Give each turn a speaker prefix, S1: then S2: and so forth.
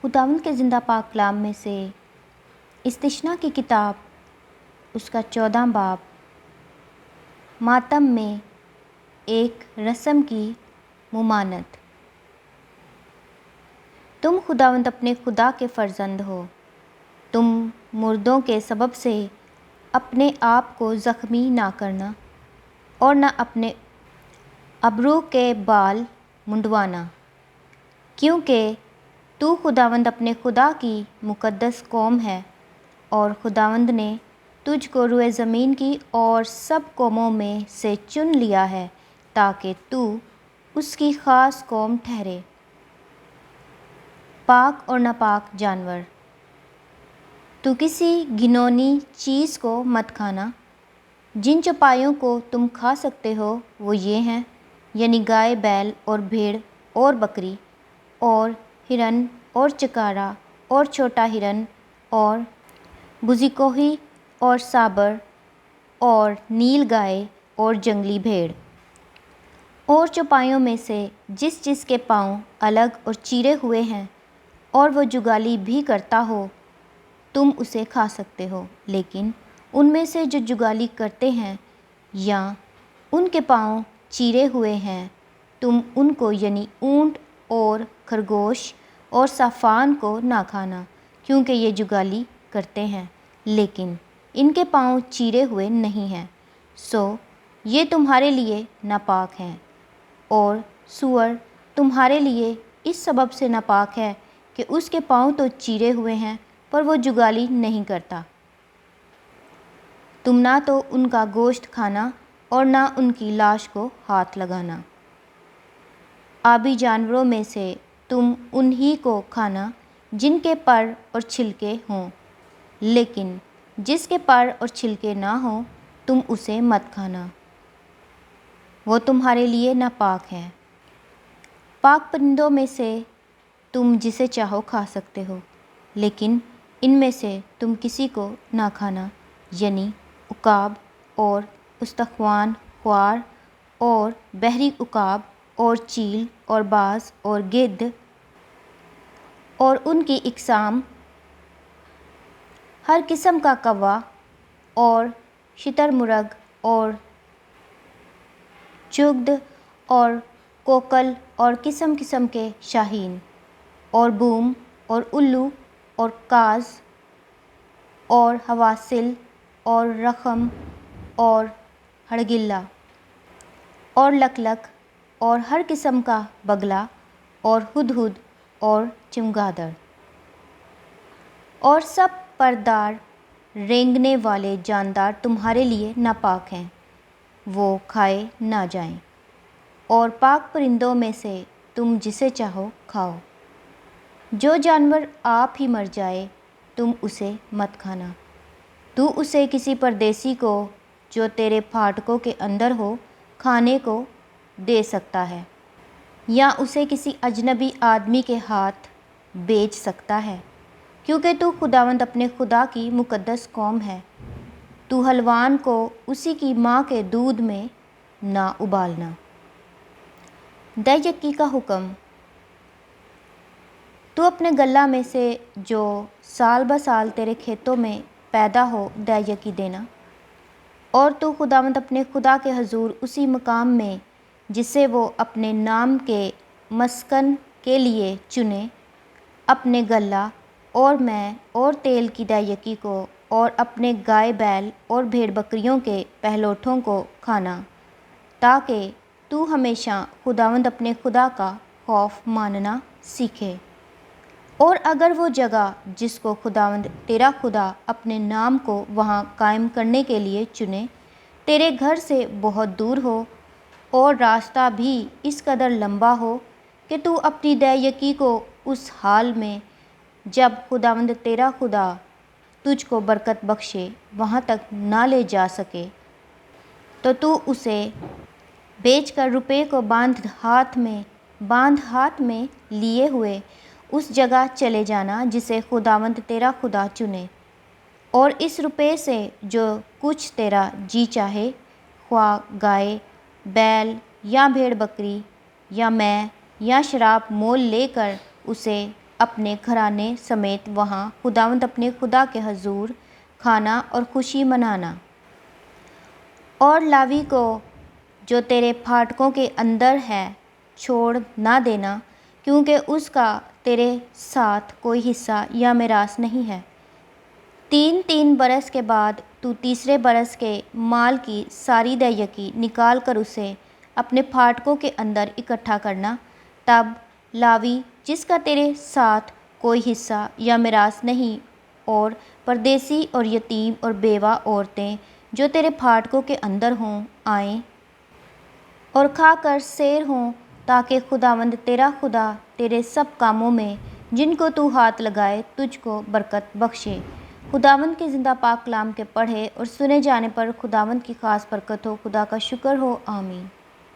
S1: خداوند کے زندہ پاک کلام میں سے استثنا کی کتاب اس کا 14 باب، ماتم میں ایک رسم کی ممانت۔ تم خداوند اپنے خدا کے فرزند ہو، تم مردوں کے سبب سے اپنے آپ کو زخمی نہ کرنا اور نہ اپنے ابرو کے بال منڈوانا، کیونکہ تو خداوند اپنے خدا کی مقدس قوم ہے، اور خداوند نے تجھ کو روئے زمین کی اور سب قوموں میں سے چن لیا ہے تاکہ تو اس کی خاص قوم ٹھہرے۔ پاک اور ناپاک جانور۔ تو کسی گھنونی چیز کو مت کھانا۔ جن چوپایوں کو تم کھا سکتے ہو وہ یہ ہیں، یعنی گائے، بیل اور بھیڑ اور بکری اور ہرن اور چکارا اور چھوٹا ہرن اور بزی کوہی اور سابر اور نیل گائے اور جنگلی بھیڑ، اور چوپایوں میں سے جس جس کے پاؤں الگ اور چیرے ہوئے ہیں اور وہ جگالی بھی کرتا ہو تم اسے کھا سکتے ہو، لیکن ان میں سے جو جگالی کرتے ہیں یا ان کے پاؤں چیرے ہوئے ہیں تم ان کو، یعنی اونٹ اور خرگوش اور صافان کو نہ کھانا، کیونکہ یہ جگالی کرتے ہیں لیکن ان کے پاؤں چیرے ہوئے نہیں ہیں، سو یہ تمہارے لیے ناپاک ہیں۔ اور سور تمہارے لیے اس سبب سے ناپاک ہے کہ اس کے پاؤں تو چیرے ہوئے ہیں پر وہ جگالی نہیں کرتا۔ تم نہ تو ان کا گوشت کھانا اور نہ ان کی لاش کو ہاتھ لگانا۔ آبی جانوروں میں سے تم انہی کو کھانا جن کے پر اور چھلکے ہوں، لیکن جس کے پر اور چھلکے نہ ہوں تم اسے مت کھانا، وہ تمہارے لیے ناپاک ہے۔ پاک پرندوں میں سے تم جسے چاہو کھا سکتے ہو، لیکن ان میں سے تم کسی کو نہ کھانا، یعنی عقاب اور استخوان خوار اور بحری عقاب اور چیل اور باز اور گدھ اور ان کی اقسام، ہر قسم کا کوّا اور شتر مرغ اور چغد اور کوکل اور قسم قسم کے شاہین اور بوم اور الو اور کاز اور حواسل اور رخم اور ہڑگلا اور لکلک اور ہر قسم کا بگلا اور ہدہد اور چمگادڑ اور سب پردار رینگنے والے جاندار تمہارے لیے ناپاک ہیں، وہ کھائے نہ جائیں۔ اور پاک پرندوں میں سے تم جسے چاہو کھاؤ۔ جو جانور آپ ہی مر جائے تم اسے مت کھانا۔ تو اسے کسی پردیسی کو جو تیرے پھاٹکوں کے اندر ہو کھانے کو دے سکتا ہے، یا اسے کسی اجنبی آدمی کے ہاتھ بیچ سکتا ہے، کیونکہ تو خداوند اپنے خدا کی مقدس قوم ہے۔ تو حلوان کو اسی کی ماں کے دودھ میں نہ ابالنا۔ دہ یکی کا حکم۔ تو اپنے غلہ میں سے جو سال بسال تیرے کھیتوں میں پیدا ہو دہ یکی دینا، اور تو خداوند اپنے خدا کے حضور اسی مقام میں جسے وہ اپنے نام کے مسکن کے لیے چنے، اپنے غلہ اور میں اور تیل کی دہ یکی کو اور اپنے گائے بیل اور بھیڑ بکریوں کے پہلوٹھوں کو کھانا، تاکہ تو ہمیشہ خداوند اپنے خدا کا خوف ماننا سیکھے۔ اور اگر وہ جگہ جس کو خداوند تیرا خدا اپنے نام کو وہاں قائم کرنے کے لیے چنے تیرے گھر سے بہت دور ہو، اور راستہ بھی اس قدر لمبا ہو کہ تو اپنی دہ یکی کو اس حال میں جب خداوند تیرا خدا تجھ کو برکت بخشے وہاں تک نہ لے جا سکے، تو اسے بیچ کر روپے کو باندھ ہاتھ میں لیے ہوئے اس جگہ چلے جانا جسے خداوند تیرا خدا چنے، اور اس روپے سے جو کچھ تیرا جی چاہے، خواہ گائے، بیل یا بھیڑ بکری یا میں یا شراب مول لے کر اسے اپنے گھرانے سمیت وہاں خداوند اپنے خدا کے حضور کھانا اور خوشی منانا۔ اور لاوی کو جو تیرے پھاٹکوں کے اندر ہے چھوڑ نہ دینا، کیونکہ اس کا تیرے ساتھ کوئی حصہ یا میراث نہیں ہے۔ 3 برس کے بعد تو تیسرے برس کے مال کی ساری دیکی نکال کر اسے اپنے پھاٹکوں کے اندر اکٹھا کرنا۔ تب لاوی جس کا تیرے ساتھ کوئی حصہ یا میراث نہیں، اور پردیسی اور یتیم اور بیوہ عورتیں جو تیرے پھاٹکوں کے اندر ہوں، آئیں اور کھا کر سیر ہوں، تاکہ خداوند تیرا خدا تیرے سب کاموں میں جن کو تو ہاتھ لگائے تجھ کو برکت بخشے۔ خداوند کے زندہ پاک کلام کے پڑھے اور سنے جانے پر خداوند کی خاص برکت ہو۔ خدا کا شکر ہو، آمین۔